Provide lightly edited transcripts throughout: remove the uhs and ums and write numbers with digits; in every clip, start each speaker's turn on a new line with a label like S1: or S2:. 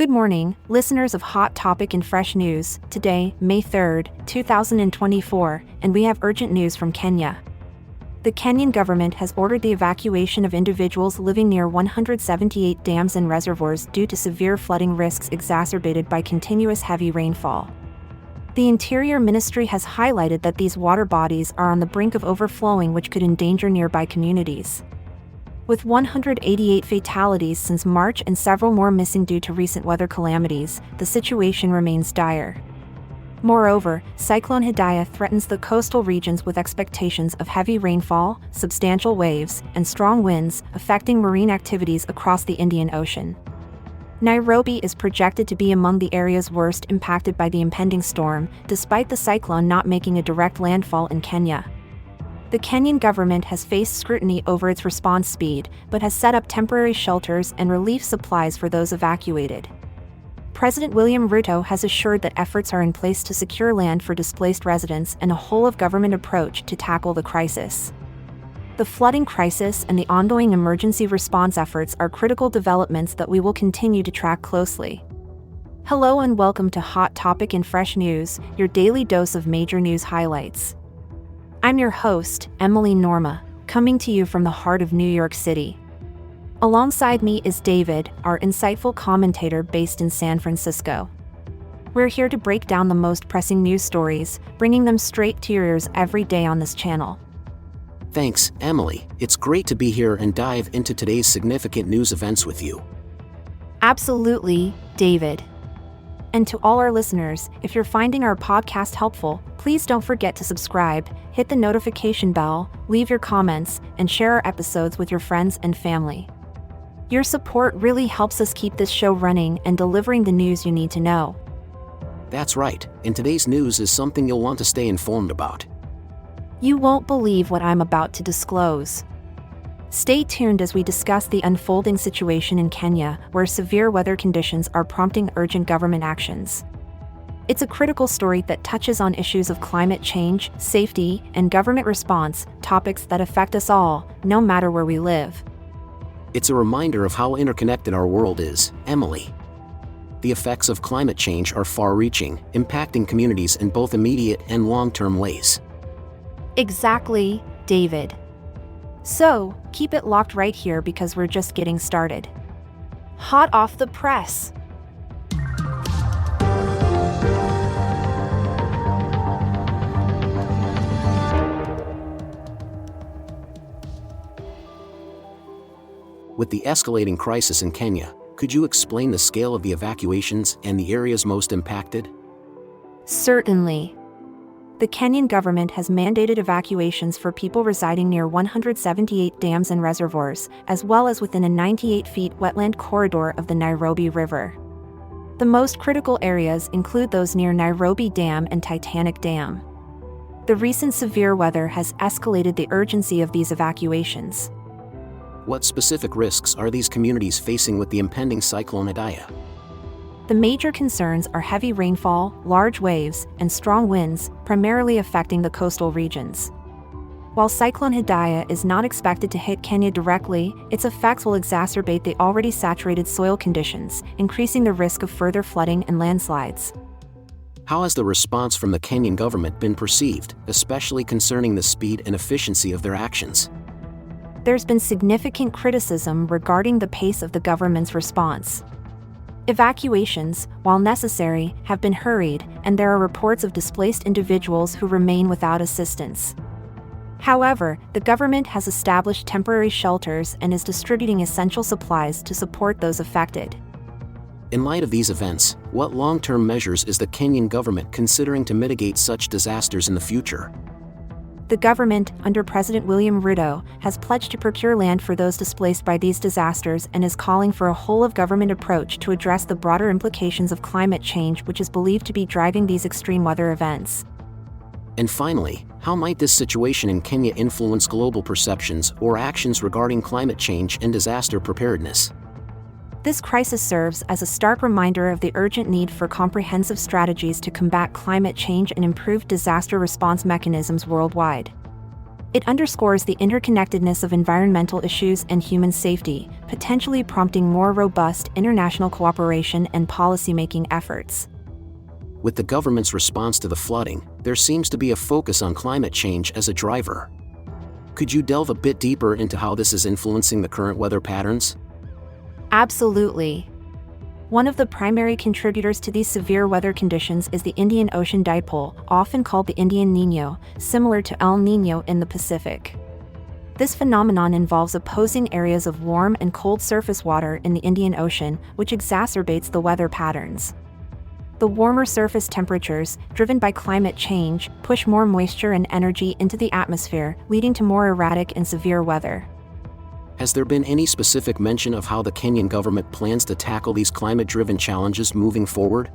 S1: Good morning, listeners of Hot Topic and Fresh News. Today, May 3rd, 2024, and we have urgent news from Kenya. The Kenyan government has ordered the evacuation of individuals living near 178 dams and reservoirs due to severe flooding risks exacerbated by continuous heavy rainfall. The Interior Ministry has highlighted that these water bodies are on the brink of overflowing, which could endanger nearby communities. With 188 fatalities since March and several more missing due to recent weather calamities, the situation remains dire. Moreover, Cyclone Hidaya threatens the coastal regions with expectations of heavy rainfall, substantial waves, and strong winds, affecting marine activities across the Indian Ocean. Nairobi is projected to be among the areas worst impacted by the impending storm, despite the cyclone not making a direct landfall in Kenya. The Kenyan government has faced scrutiny over its response speed, but has set up temporary shelters and relief supplies for those evacuated. President William Ruto has assured that efforts are in place to secure land for displaced residents and a whole-of-government approach to tackle the crisis. The flooding crisis and the ongoing emergency response efforts are critical developments that we will continue to track closely. Hello and welcome to Hot Topic and Fresh News, your daily dose of major news highlights. I'm your host, Emily Norma, coming to you from the heart of New York City. Alongside me is David, our insightful commentator based in San Francisco. We're here to break down the most pressing news stories, bringing them straight to your ears every day on this channel.
S2: Thanks, Emily. It's great to be here and dive into today's significant news events with you.
S1: Absolutely, David. And to all our listeners, if you're finding our podcast helpful, please don't forget to subscribe, hit the notification bell, leave your comments, and share our episodes with your friends and family. Your support really helps us keep this show running and delivering the news you need to know.
S2: That's right, and today's news is something you'll want to stay informed about.
S1: You won't believe what I'm about to disclose. Stay tuned as we discuss the unfolding situation in Kenya, where severe weather conditions are prompting urgent government actions. It's a critical story that touches on issues of climate change, safety, and government response, topics that affect us all, no matter where we live.
S2: It's a reminder of how interconnected our world is, Emily. The effects of climate change are far-reaching, impacting communities in both immediate and long-term ways.
S1: Exactly, David. So, keep it locked right here because we're just getting started. Hot off the press.
S2: With the escalating crisis in Kenya, could you explain the scale of the evacuations and the areas most impacted?
S1: Certainly. The Kenyan government has mandated evacuations for people residing near 178 dams and reservoirs, as well as within a 98-feet wetland corridor of the Nairobi River. The most critical areas include those near Nairobi Dam and Titanic Dam. The recent severe weather has escalated the urgency of these evacuations.
S2: What specific risks are these communities facing with the impending Cyclone Hidaya?
S1: The major concerns are heavy rainfall, large waves, and strong winds, primarily affecting the coastal regions. While Cyclone Hidaya is not expected to hit Kenya directly, its effects will exacerbate the already saturated soil conditions, increasing the risk of further flooding and landslides.
S2: How has the response from the Kenyan government been perceived, especially concerning the speed and efficiency of their actions?
S1: There's been significant criticism regarding the pace of the government's response. Evacuations, while necessary, have been hurried, and there are reports of displaced individuals who remain without assistance. However, the government has established temporary shelters and is distributing essential supplies to support those affected.
S2: In light of these events, what long-term measures is the Kenyan government considering to mitigate such disasters in the future?
S1: The government, under President William Ruto, has pledged to procure land for those displaced by these disasters and is calling for a whole-of-government approach to address the broader implications of climate change, which is believed to be driving these extreme weather events.
S2: And finally, how might this situation in Kenya influence global perceptions or actions regarding climate change and disaster preparedness?
S1: This crisis serves as a stark reminder of the urgent need for comprehensive strategies to combat climate change and improve disaster response mechanisms worldwide. It underscores the interconnectedness of environmental issues and human safety, potentially prompting more robust international cooperation and policymaking efforts.
S2: With the government's response to the flooding, there seems to be a focus on climate change as a driver. Could you delve a bit deeper into how this is influencing the current weather patterns?
S1: Absolutely. One of the primary contributors to these severe weather conditions is the Indian Ocean dipole, often called the Indian Niño, similar to El Niño in the Pacific. This phenomenon involves opposing areas of warm and cold surface water in the Indian Ocean, which exacerbates the weather patterns. The warmer surface temperatures, driven by climate change, push more moisture and energy into the atmosphere, leading to more erratic and severe weather.
S2: Has there been any specific mention of how the Kenyan government plans to tackle these climate-driven challenges moving forward?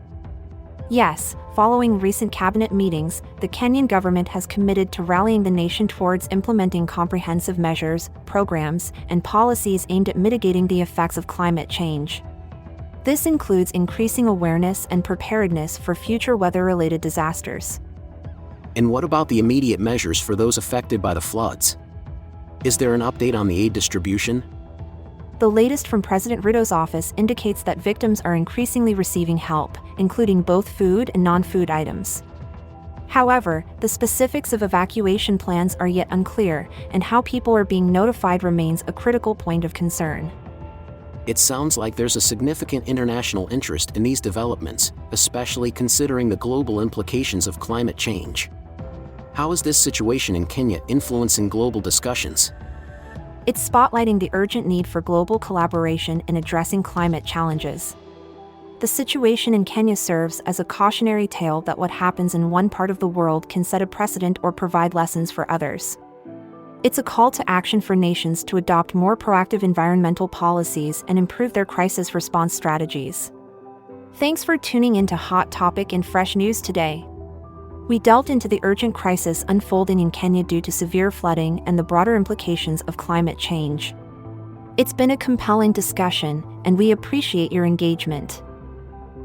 S1: Yes, following recent cabinet meetings, the Kenyan government has committed to rallying the nation towards implementing comprehensive measures, programs, and policies aimed at mitigating the effects of climate change. This includes increasing awareness and preparedness for future weather-related disasters.
S2: And what about the immediate measures for those affected by the floods? Is there an update on the aid distribution?
S1: The latest from President Ruto's office indicates that victims are increasingly receiving help, including both food and non-food items. However, the specifics of evacuation plans are yet unclear, and how people are being notified remains a critical point of concern.
S2: It sounds like there's a significant international interest in these developments, especially considering the global implications of climate change. How is this situation in Kenya influencing global discussions?
S1: It's spotlighting the urgent need for global collaboration in addressing climate challenges. The situation in Kenya serves as a cautionary tale that what happens in one part of the world can set a precedent or provide lessons for others. It's a call to action for nations to adopt more proactive environmental policies and improve their crisis response strategies. Thanks for tuning into Hot Topic and Fresh News today. We delved into the urgent crisis unfolding in Kenya due to severe flooding and the broader implications of climate change. It's been a compelling discussion, and we appreciate your engagement.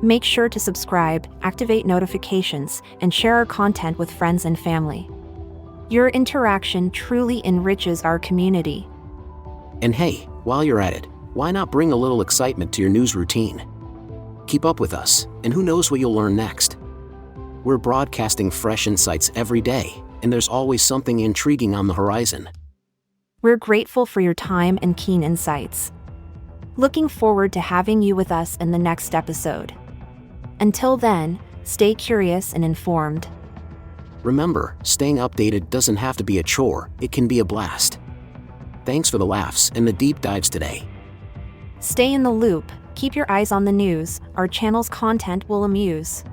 S1: Make sure to subscribe, activate notifications, and share our content with friends and family. Your interaction truly enriches our community.
S2: And hey, while you're at it, why not bring a little excitement to your news routine? Keep up with us, and who knows what you'll learn next. We're broadcasting fresh insights every day, and there's always something intriguing on the horizon.
S1: We're grateful for your time and keen insights. Looking forward to having you with us in the next episode. Until then, stay curious and informed.
S2: Remember, staying updated doesn't have to be a chore, it can be a blast. Thanks for the laughs and the deep dives today.
S1: Stay in the loop, keep your eyes on the news, our channel's content will amuse.